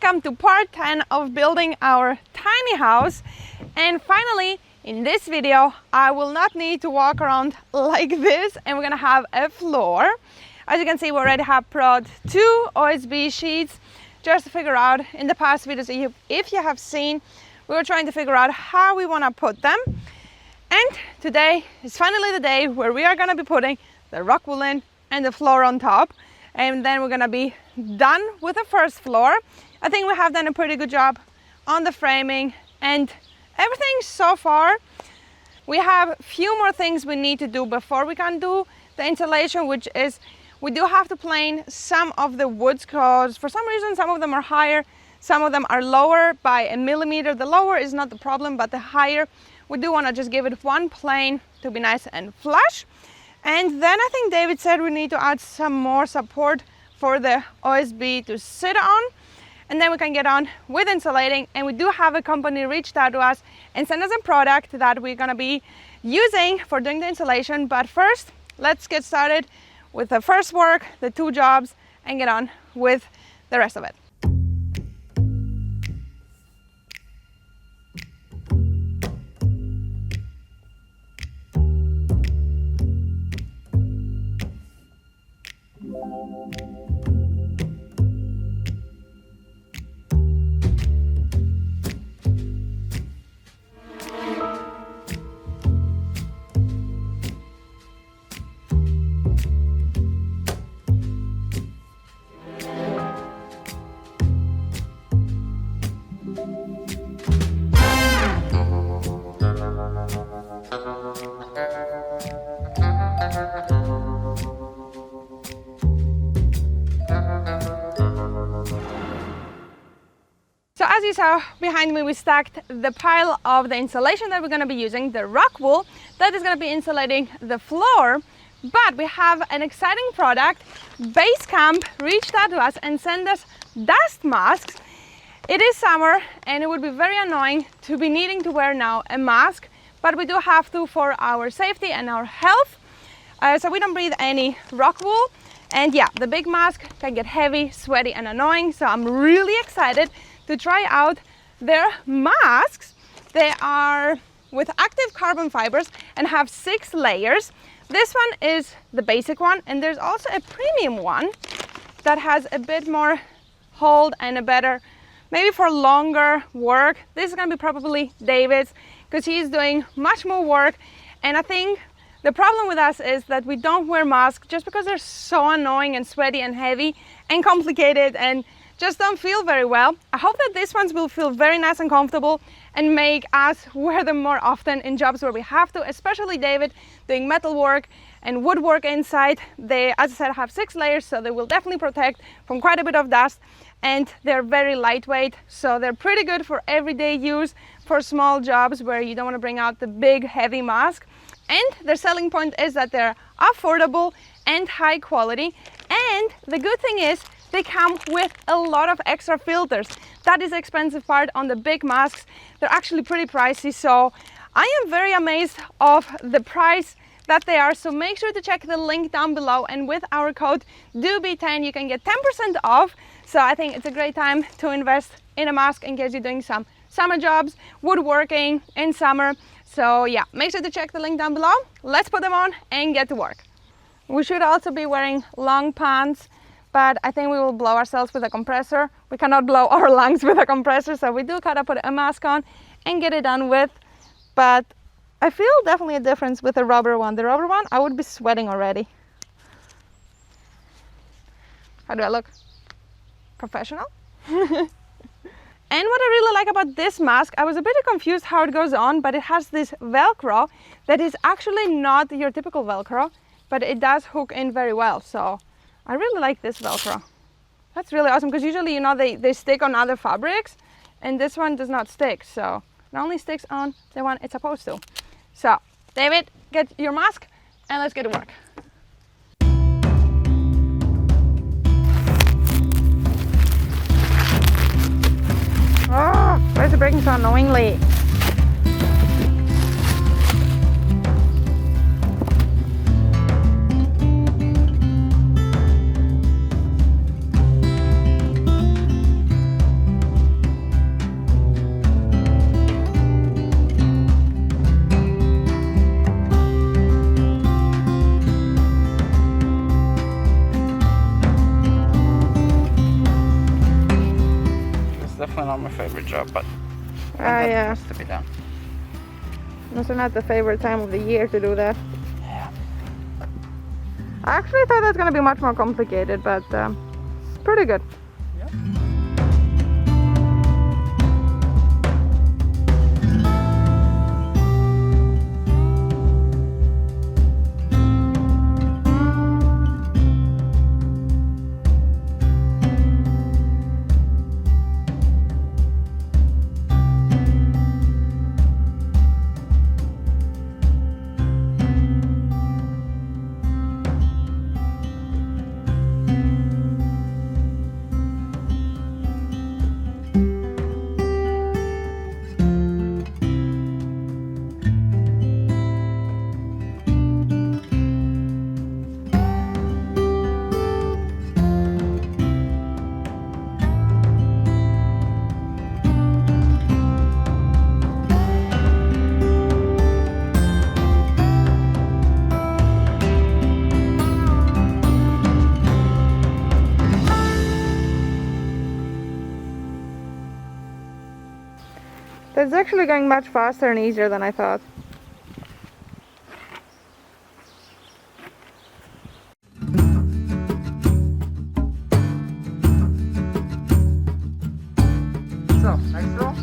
welcome to part 10 of building our tiny house. And finally, in this video, I will not need to walk around like this, and we're gonna have a floor. As you can see, we already have brought 2 OSB sheets just to figure out. In the past videos, if you have seen, we were trying to figure out how we wanna put them. And today is finally the day where we are gonna be putting the rock wool in and the floor on top. And then we're gonna be done with the first floor. I think we have done a pretty good job on the framing and everything so far. We have a few more things we need to do before we can do the insulation, which is we do have to plane some of the woods, because for some reason some of them are higher, some of them are lower by 1 millimeter. The lower is not the problem, but the higher, we do want to just give it one plane to be nice and flush. And then I think David said we need to add some more support for the OSB to sit on, and then we can get on with insulating. And we do have a company reached out to us and send us a product that we're going to be using for doing the insulation. But first, let's get started with the first work, the 2 jobs, and get on with the rest of it. So as you saw behind me, we stacked the pile of the insulation that we're going to be using, the rock wool that is going to be insulating the floor. But we have an exciting product. Base Camp reached out to us and sent us dust masks. It is summer and it would be very annoying to be needing to wear now a mask, but we do have to for our safety and our health, so we don't breathe any rock wool. And yeah, the big mask can get heavy, sweaty and annoying, so I'm really excited to try out their masks. They are with active carbon fibers and have 6 layers. This one is the basic one, and there's also a premium one that has a bit more hold and a better, maybe for longer work. This is gonna be probably David's, because he's doing much more work. And I think the problem with us is that we don't wear masks just because they're so annoying and sweaty and heavy and complicated and just don't feel very well. I hope that these ones will feel very nice and comfortable and make us wear them more often in jobs where we have to, especially David doing metal work and woodwork inside. They, as I said, have 6 layers, so they will definitely protect from quite a bit of dust, and they're very lightweight, so they're pretty good for everyday use for small jobs where you don't want to bring out the big heavy mask. And their selling point is that they're affordable and high quality, and the good thing is they come with a lot of extra filters. That is the expensive part on the big masks. They're actually pretty pricey, so I am very amazed of the price that they are. So make sure to check the link down below, and with our code DOB10 you can get 10% off. So I think it's a great time to invest in a mask in case you're doing some summer jobs, woodworking in summer. So yeah, make sure to check the link down below. Let's put them on and get to work. We should also be wearing long pants, but I think we will blow ourselves with a compressor. We cannot blow our lungs with a compressor, so we do gotta put a mask on and get it done with. But I feel definitely a difference with the rubber one. The rubber one, I would be sweating already. How do I look? Professional? And what I really like about this mask, I was a bit confused how it goes on, but it has this Velcro that is actually not your typical Velcro, but it does hook in very well. So I really like this Velcro. That's really awesome, because usually, you know, they stick on other fabrics, and this one does not stick. So it only sticks on the one it's supposed to. So David, get your mask and let's get to work. Oh, why is it breaking so annoyingly? definitely not my favorite job, but yeah. has to be done. Also not the favorite time of the year to do that. Yeah. I actually thought that's gonna be much more complicated, but it's pretty good. Yeah. That's actually going much faster and easier than I thought. So, next row.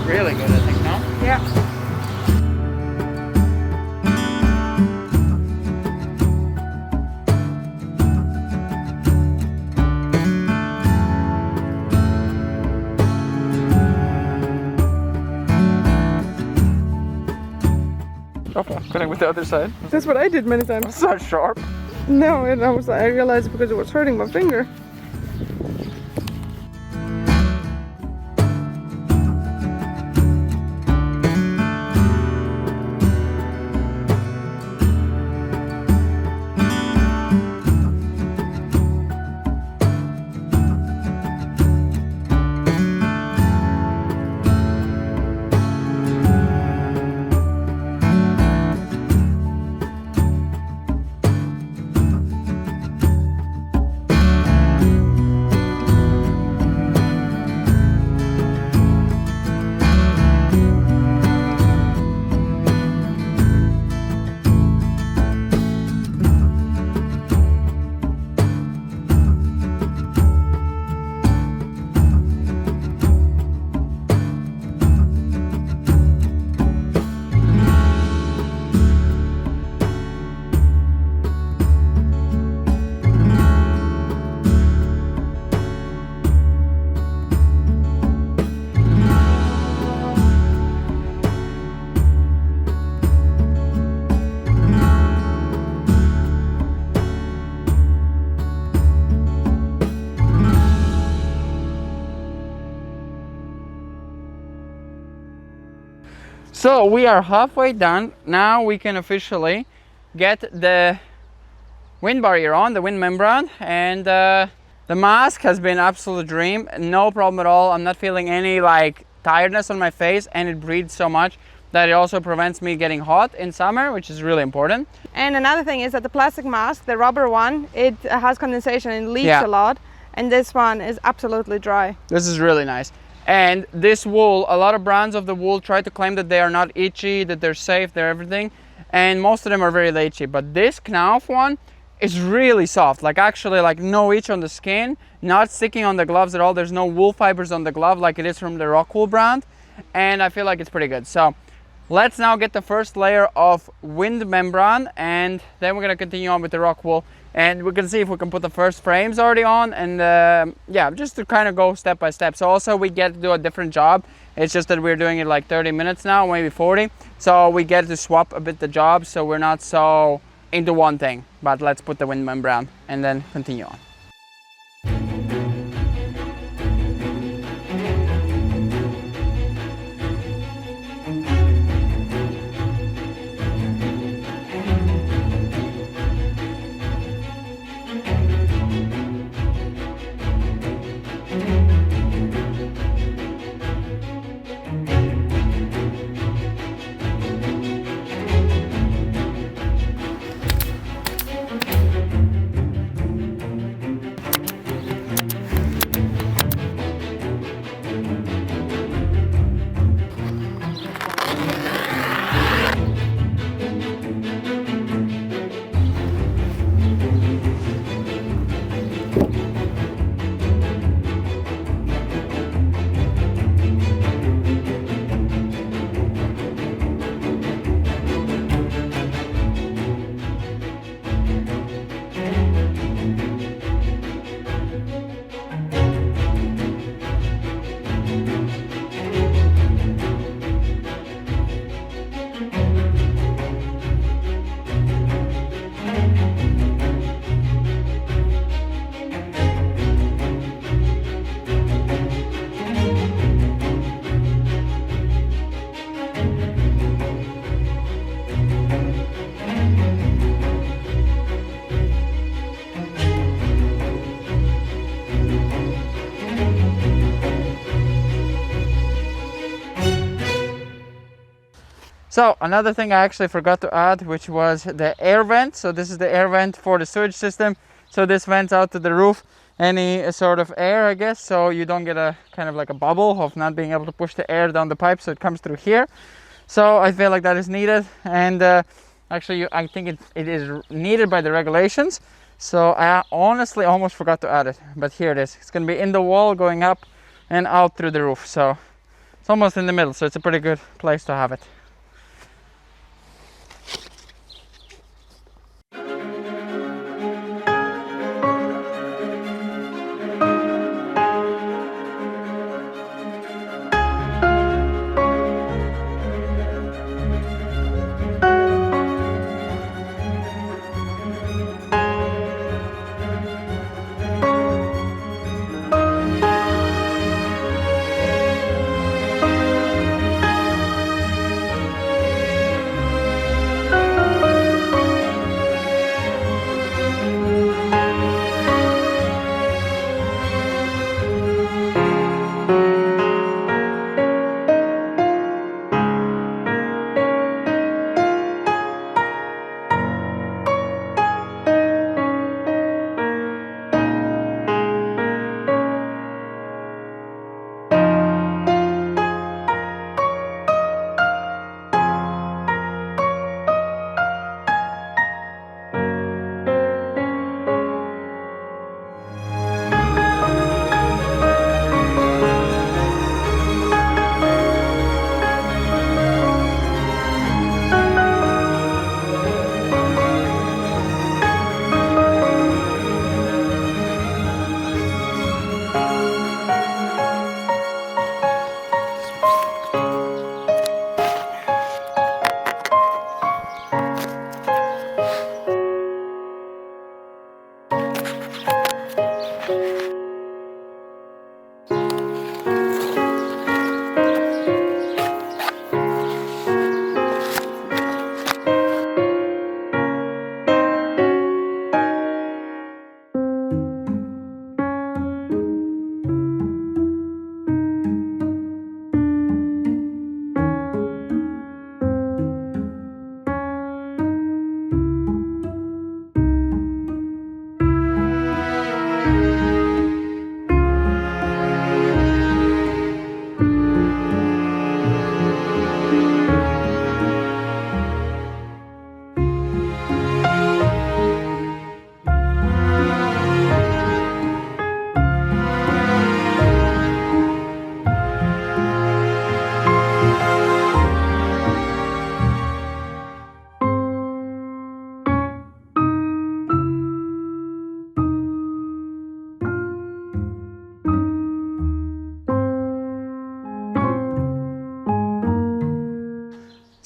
Really good, I think, no? Yeah. Okay, cutting with the other side. That's what I did many times. It's not sharp. No, and I realized because it was hurting my finger. So we are halfway done. Now we can officially get the wind barrier on, the wind membrane, and the mask has been absolute dream. No problem at all. I'm not feeling any like tiredness on my face, and it breathes so much that it also prevents me getting hot in summer, which is really important. And another thing is that the plastic mask, the rubber one, it has condensation and leaks Yeah. a lot, and this one is absolutely dry. This is really nice. And this wool, a lot of brands of the wool try to claim that they are not itchy, that they're safe, they're everything, and most of them are very itchy. But this Knauf one is really soft, like actually like no itch on the skin, not sticking on the gloves at all. There's no wool fibers on the glove like it is from the Rockwool brand, and I feel like it's pretty good. So let's now get the first layer of wind membrane, and then we're gonna continue on with the Rockwool and we can see if we can put the first frames already on, and yeah, just to kind of go step by step. So also we get to do a different job. It's just that we're doing it like 30 minutes now, maybe 40. So we get to swap a bit the jobs, so we're not so into one thing. But let's put the wind membrane and then continue on. So another thing I actually forgot to add, which was the air vent. So this is the air vent for the sewage system. So this vents out to the roof any sort of air, I guess, so you don't get a kind of like a bubble of not being able to push the air down the pipe, so it comes through here. So I feel like that is needed, and actually I think it is needed by the regulations. So I honestly almost forgot to add it, but here it is. It's going to be in the wall going up and out through the roof, so it's almost in the middle, so it's a pretty good place to have it.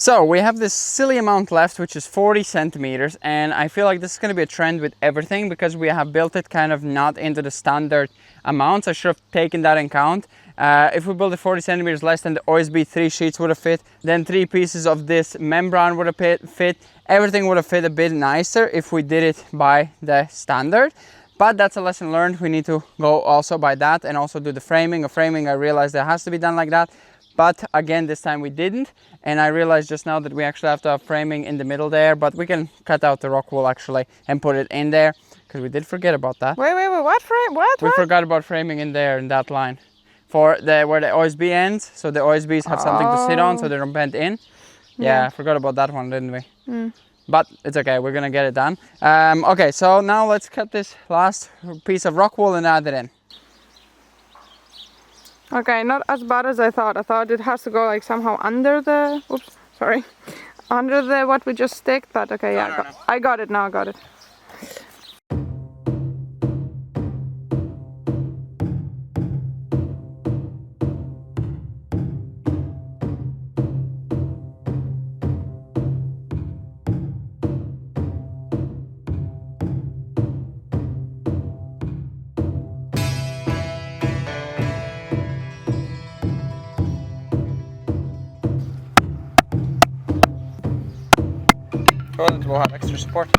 So we have this silly amount left, which is 40 centimeters, and I feel like this is going to be a trend with everything because we have built it kind of not into the standard amounts. I should have taken that in account. If we build it 40 centimeters less, then the OSB 3 sheets would have fit, then 3 pieces of this membrane would have fit. Everything would have fit a bit nicer if we did it by the standard. But that's a lesson learned. We need to go also by that and also do the framing. A framing, I realized that has to be done like that. But again, this time we didn't. And I realized just now that we actually have to have framing in the middle there, but we can cut out the rock wool actually and put it in there because we did forget about that. Wait, what frame? What? We forgot about framing in there in that line for where the OSB ends. So the OSBs have something to sit on so they don't bend in. Yeah, I forgot about that one, didn't we? But it's okay, we're gonna get it done. Okay, so now let's cut this last piece of rock wool and add it in. Okay, not as bad as I thought. I thought it has to go like somehow under the, oops, sorry, under the what we just sticked, but okay, yeah, No. I got it now, I got it. Toilet will have extra support.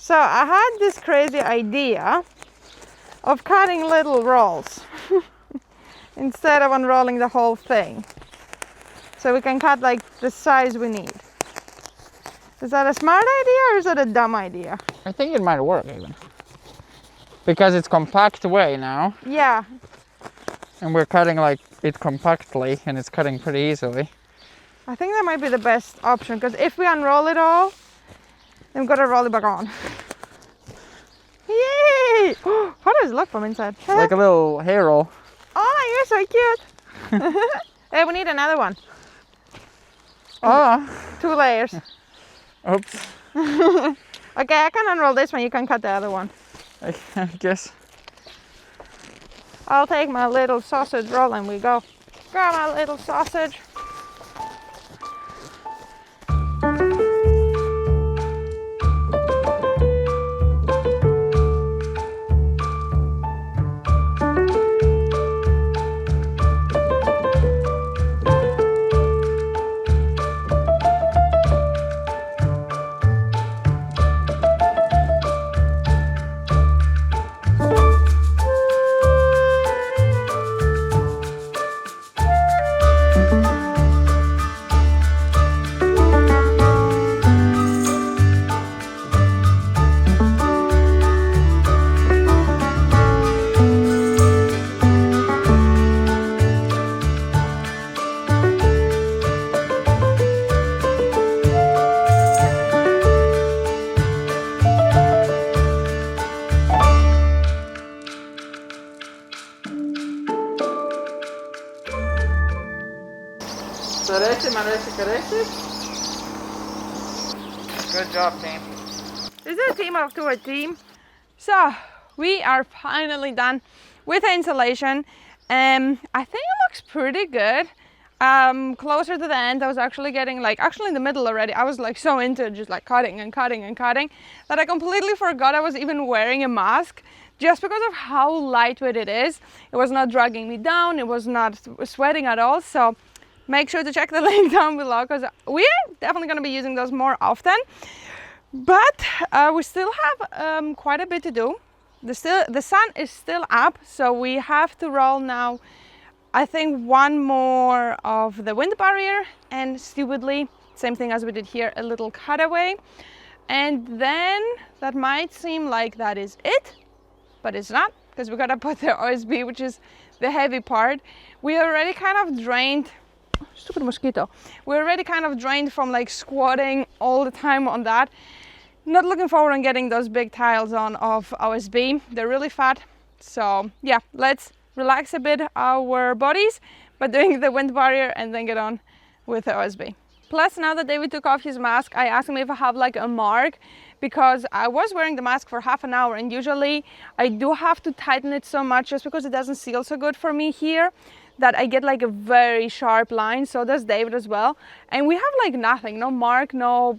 So I had this crazy idea of cutting little rolls instead of unrolling the whole thing. So we can cut like the size we need. Is that a smart idea or is that a dumb idea? I think it might work even. Because it's compact way now. Yeah. And we're cutting like it compactly and it's cutting pretty easily. I think that might be the best option because if we unroll it all, then we've got to roll it back on. Yay! How does it look from inside? Like a little hair roll. Oh, you're so cute. Hey, we need another one. Oh. 2 layers. Oops. Okay, I can unroll this one. You can cut the other one. I guess. I'll take my little sausage roll and we go. Grab my little sausage. Good job, team. Is it a team after a team? So we are finally done with the insulation. I think it looks pretty good. Closer to the end, I was actually getting actually in the middle already, I was like so into it, just like cutting and cutting and cutting, that I completely forgot I was even wearing a mask, just because of how lightweight it is. It was not dragging me down, it was not sweating at all. So make sure to check the link down below, because we're definitely going to be using those more often. But we still have quite a bit to do. The sun is still up, so we have to roll now, I think, one more of the wind barrier, and stupidly, same thing as we did here, a little cutaway. And then that might seem like that is it, but it's not, because we gotta put the OSB, which is the heavy part. We already kind of drained, stupid mosquito. We're already kind of drained from like squatting all the time on that. Not looking forward on getting those big tiles on of OSB. They're really fat. So yeah, let's relax a bit our bodies by doing the wind barrier and then get on with the OSB. Plus, now that David took off his mask, I asked him if I have like a mark, because I was wearing the mask for half an hour, and usually I do have to tighten it so much just because it doesn't seal so good for me here, that I get like a very sharp line. So does David as well. And we have like nothing, no mark, no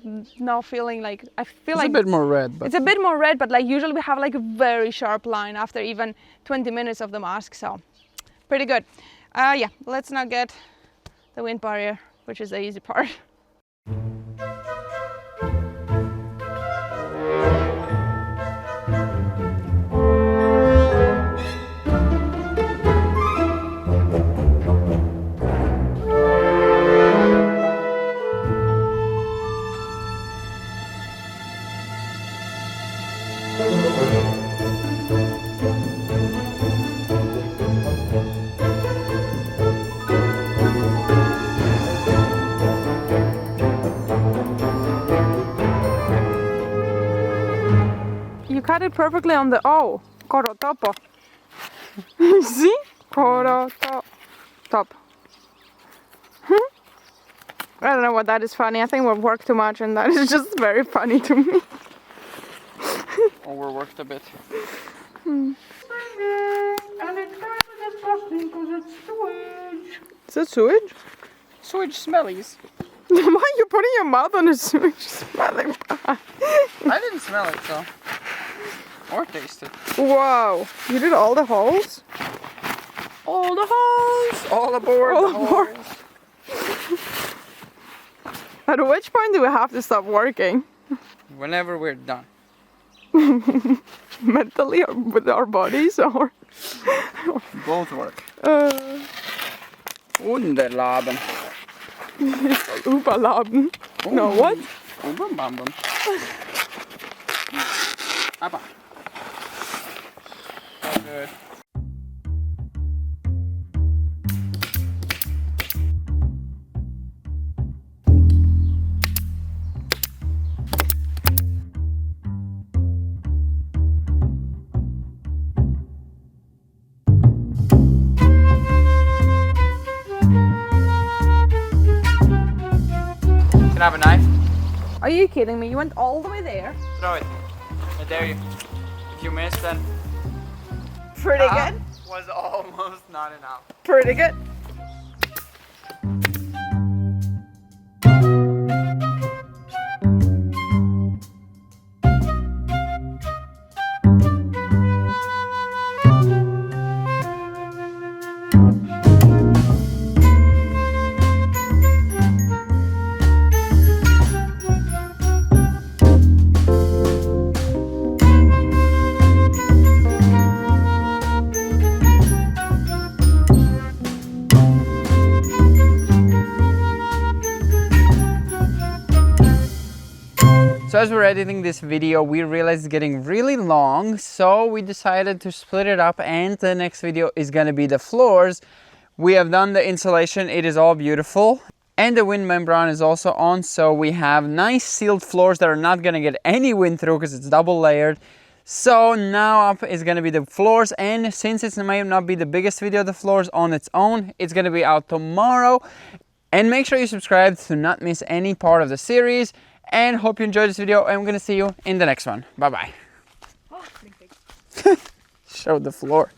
feeling like, I feel like it's a bit more red, but it's a bit more red, but like usually we have like a very sharp line after even 20 minutes of the mask. So pretty good. Yeah, let's now get the wind barrier, which is the easy part. You cut it perfectly on the O. Korotopo. See? Korotopo. I don't know what that is funny. I think we've worked too much and that is just very funny to me. overworked a bit. And it's kind of disgusting because it's sewage. Is that sewage? Sewage smellies. Why are you putting your mouth on a sewage smelling pie? I didn't smell it, so. Or taste it. Wow. You did all the holes? All the holes! All aboard. All aboard. At which point do we have to stop working? Whenever we're done. Mentally or with our bodies or? Both work. Underlaben. Überlaben. No, what? Oberbambam. Abba. So good. Can I have a knife? Are you kidding me? You went all the way there? Throw it. I dare you. If you miss, then Pretty good. was almost not enough. Pretty good. So as we're editing this video, we realized it's getting really long, so we decided to split it up, and the next video is going to be the floors. We have done the insulation, it is all beautiful, and the wind membrane is also on, so we have nice sealed floors that are not going to get any wind through because it's double layered. So now up is going to be the floors, and since it might not be the biggest video of the floors on its own, it's going to be out tomorrow. And make sure you subscribe to not miss any part of the series. And hope you enjoyed this video, and I'm gonna see you in the next one. Bye bye. Oh, Show the floor.